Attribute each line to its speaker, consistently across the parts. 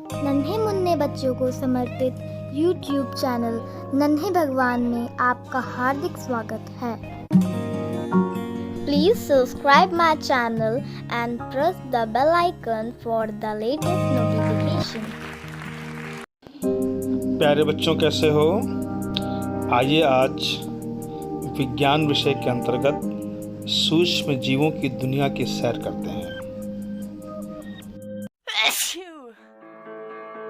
Speaker 1: नन्हे मुन्ने बच्चों को समर्पित YouTube चैनल नन्हे भगवान में आपका हार्दिक स्वागत है। Please subscribe my channel and press the bell icon for the latest notification.
Speaker 2: प्यारे बच्चों, कैसे हो? आइए आज विज्ञान विषय के अंतर्गत सूक्ष्म जीवों की दुनिया की सैर करते हैं।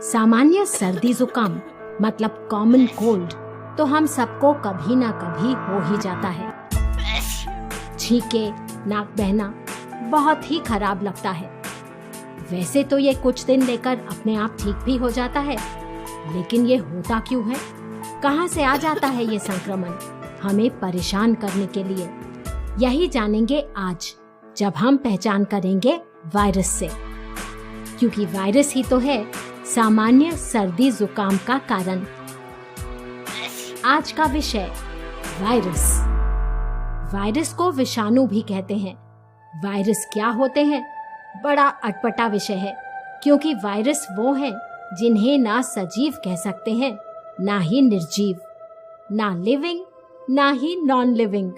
Speaker 3: सामान्य सर्दी जुकाम मतलब कॉमन कोल्ड तो हम सबको कभी ना कभी हो ही जाता है। छींके, नाक बहना बहुत ही खराब लगता है। वैसे तो ये कुछ दिन लेकर अपने आप ठीक भी हो जाता है, लेकिन ये होता क्यों है? कहाँ से आ जाता है ये संक्रमण हमें परेशान करने के लिए? यही जानेंगे आज, जब हम पहचान करेंगे वायरस से, क्योंकि वायरस ही तो है सामान्य सर्दी जुकाम का कारण। आज का विषय वायरस। वायरस को विषाणु भी कहते हैं। वायरस क्या होते हैं? बड़ा अटपटा विषय है, क्योंकि वायरस वो हैं जिन्हें ना सजीव कह सकते हैं, ना ही निर्जीव, ना लिविंग, ना ही नॉन लिविंग।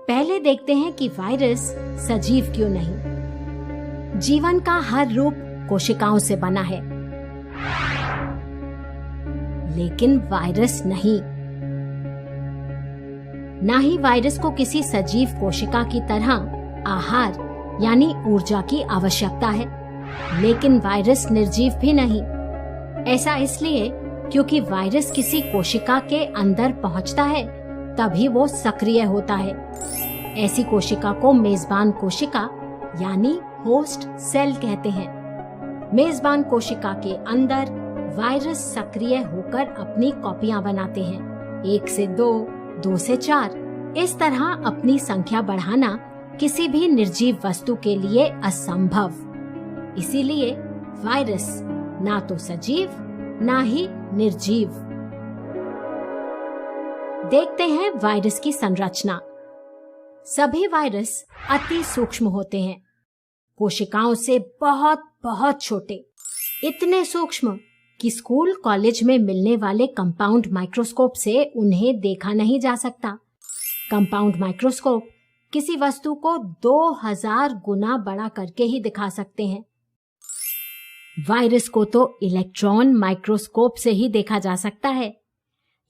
Speaker 3: पहले देखते हैं कि वायरस सजीव क्यों नहीं। जीवन का हर रूप कोशिकाओं से बना है, लेकिन वायरस नहीं। ना ही वायरस को किसी सजीव कोशिका की तरह आहार यानी ऊर्जा की आवश्यकता है, लेकिन वायरस निर्जीव भी नहीं। ऐसा इसलिए क्योंकि वायरस किसी कोशिका के अंदर पहुंचता है तभी वो सक्रिय होता है। ऐसी कोशिका को मेजबान कोशिका यानी होस्ट सेल कहते हैं। मेजबान कोशिका के अंदर वायरस सक्रिय होकर अपनी कॉपियां बनाते हैं। 1 से 2, 2 से 4। इस तरह अपनी संख्या बढ़ाना किसी भी निर्जीव वस्तु के लिए असंभव। इसीलिए वायरस ना तो सजीव ना ही निर्जीव। देखते हैं वायरस की संरचना। सभी वायरस अति सूक्ष्म होते हैं, कोशिकाओं से बहुत बहुत छोटे, इतने सूक्ष्म कि स्कूल कॉलेज में मिलने वाले कंपाउंड माइक्रोस्कोप से उन्हें देखा नहीं जा सकता। कंपाउंड माइक्रोस्कोप किसी वस्तु को 2000 गुना बड़ा करके ही दिखा सकते हैं। वायरस को तो इलेक्ट्रॉन माइक्रोस्कोप से ही देखा जा सकता है।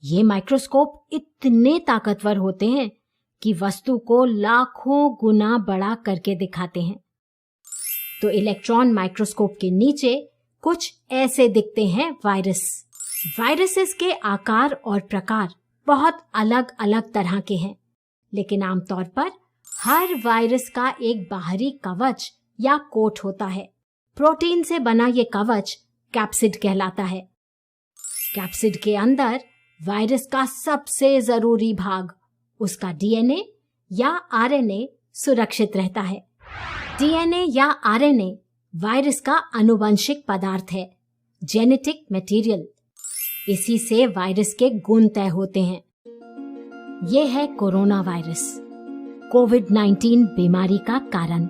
Speaker 3: ये माइक्रोस्कोप इतने ताकतवर होते हैं कि वस्तु को लाखों गुना बड़ा करके दिखाते हैं। तो इलेक्ट्रॉन माइक्रोस्कोप के नीचे कुछ ऐसे दिखते हैं वायरस। वायरसेस के आकार और प्रकार बहुत अलग अलग तरह के हैं, लेकिन आमतौर पर हर वायरस का एक बाहरी कवच या कोट होता है। प्रोटीन से बना ये कवच कैप्सिड कहलाता है। कैप्सिड के अंदर वायरस का सबसे जरूरी भाग, उसका डीएनए या आरएनए सुरक्षित रहता है। डीएनए या आरएनए वायरस का आनुवंशिक पदार्थ है, जेनेटिक मटेरियल। इसी से वायरस के गुण तय होते हैं। ये है कोरोना वायरस, कोविड-19 बीमारी का कारण,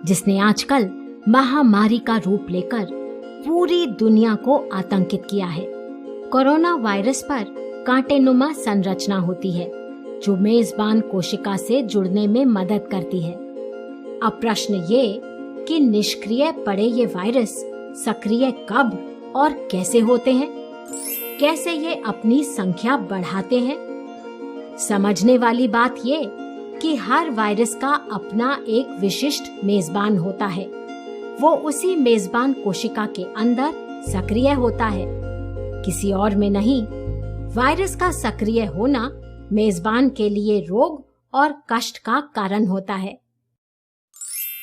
Speaker 3: जिसने आजकल महामारी का रूप लेकर पूरी दुनिया को आतंकित किया है। कोरोना वायरस पर कांटेनुमा संरचना होती है, जो मेजबान कोशिका से जुड़ने में मदद करती है। अब प्रश्न ये कि निष्क्रिय पड़े ये वायरस सक्रिय कब और कैसे होते हैं? कैसे ये अपनी संख्या बढ़ाते हैं? समझने वाली बात ये कि हर वायरस का अपना एक विशिष्ट मेजबान होता है। वो उसी मेजबान कोशिका के अंदर सक्रिय होता है, किसी और में नहीं। वायरस का सक्रिय होना मेजबान के लिए रोग और कष्ट का कारण होता है।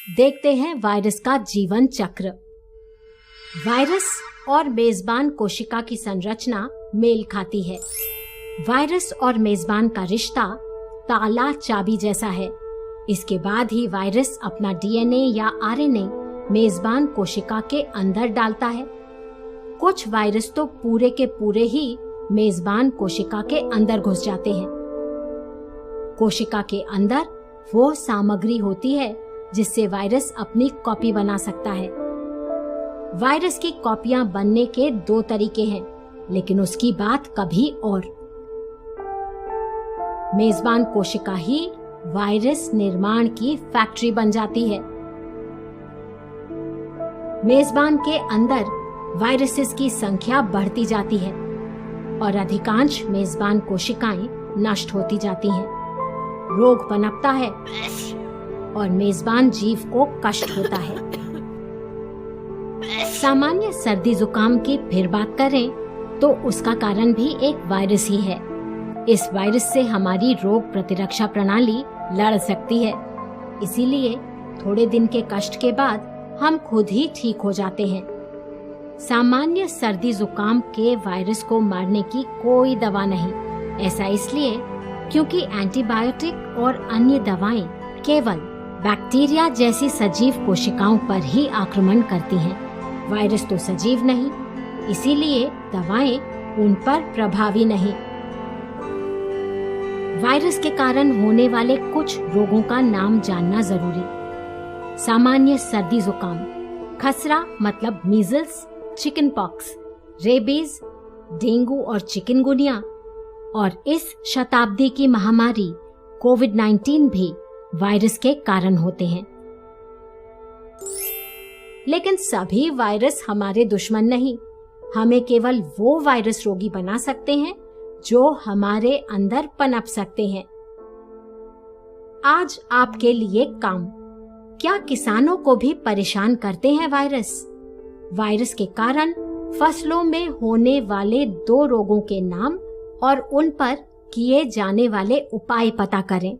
Speaker 3: देखते हैं वायरस का जीवन चक्र। वायरस और मेजबान कोशिका की संरचना मेल खाती है। वायरस और मेजबान का रिश्ता ताला चाबी जैसा है। इसके बाद ही वायरस अपना डीएनए या आरएनए मेजबान कोशिका के अंदर डालता है। कुछ वायरस तो पूरे के पूरे ही मेजबान कोशिका के अंदर घुस जाते हैं। कोशिका के अंदर वो सामग्री होती है जिससे वायरस अपनी कॉपी बना सकता है। वायरस की कॉपियां बनने के 2 तरीके हैं, लेकिन उसकी बात कभी और। मेजबान कोशिका ही वायरस निर्माण की फैक्ट्री बन जाती है। मेजबान के अंदर वायरसेस की संख्या बढ़ती जाती है और अधिकांश मेजबान कोशिकाएं नष्ट होती जाती हैं। रोग पनपता है और मेजबान जीव को कष्ट होता है। सामान्य सर्दी जुकाम की फिर बात करें तो उसका कारण भी एक वायरस ही है। इस वायरस से हमारी रोग प्रतिरक्षा प्रणाली लड़ सकती है, इसीलिए थोड़े दिन के कष्ट के बाद हम खुद ही ठीक हो जाते हैं। सामान्य सर्दी जुकाम के वायरस को मारने की कोई दवा नहीं। ऐसा इसलिए क्योंकि एंटीबायोटिक और अन्य दवाएं केवल बैक्टीरिया जैसी सजीव कोशिकाओं पर ही आक्रमण करती हैं। वायरस तो सजीव नहीं, इसीलिए दवाएं उन पर प्रभावी नहीं। वायरस के कारण होने वाले कुछ रोगों का नाम जानना जरूरी। सामान्य सर्दी जुकाम, खसरा मतलब measles, chicken pox, rabies, dengue और चिकनगुनिया, और इस शताब्दी की महामारी कोविड-19 भी वायरस के कारण होते हैं। लेकिन सभी वायरस हमारे दुश्मन नहीं। हमें केवल वो वायरस रोगी बना सकते हैं जो हमारे अंदर पनप सकते हैं। आज आपके लिए काम। क्या किसानों को भी परेशान करते हैं वायरस? वायरस के कारण फसलों में होने वाले 2 रोगों के नाम और उन पर किए जाने वाले उपाय पता करें।